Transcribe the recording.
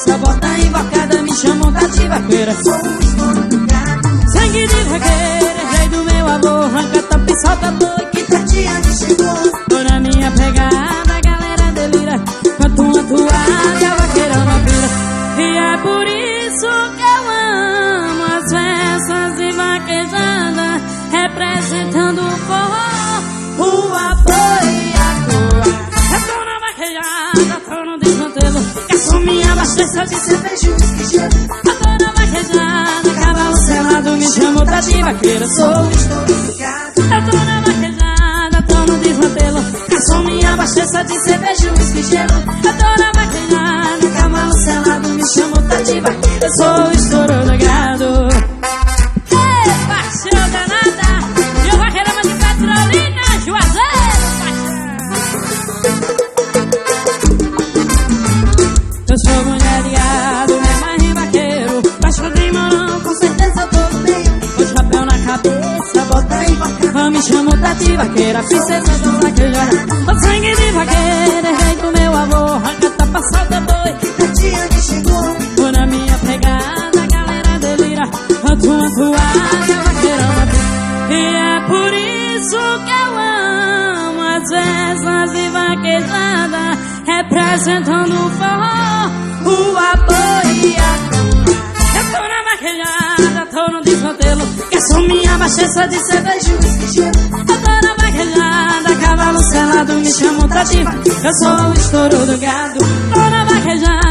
cabeça, bota invocada, me chamam de vaqueira. Sangue de vaqueira, rei do meu avô, arranca top e solta boi. Que Tatiane chegou. Tô na minha pegada, a galera delira, quanto uma toalha, a vaqueira não vira. E é por isso que eu amo as festas e vaquejada, representando o forró, o apoio e a toa. Eu tô na vaquejada, tô no desmantelo, garçom me abasteça de cerveja e whisky gelo. Eu tô na vaquejada, cavalo selado, me chamo de vaqueira, sou o estouro do gado. Eu tô na vaquejada, tô no desmantelo, garçom me abasteça de cerveja e whisky gelo. Eu tô na vaquejada, cavalo selado, me chamo de vaqueira, sou o estouro do gado. Ei, paixão danada, meu vaqueirama de Petrolina, Juazeiro, eu sou mulher de gado, meu mais vaqueiro, baixo de morão, com certeza todo meio. Com chapéu na cabeça, bota invocada, me chamo de vaqueira, princesa do vaquejada. O sangue de vaqueira, rei do meu avô, arranca tapa, salta boi. Que Tatiane chegou. Tô na minha pegada, a galera delira, quanto uma toalha, vaqueira não vira. E é por isso que eu amo as festas e vaquejada, representando o forró, o apoio e a toa. Eu tô na vaquejada, tô no desmantelo, garçom me abasteça de cerveja e whisky gelo. Eu tô na vaquejada, cavalo selado, me chamo de vaqueira, eu sou o estouro do gado. Tô na vaquejada,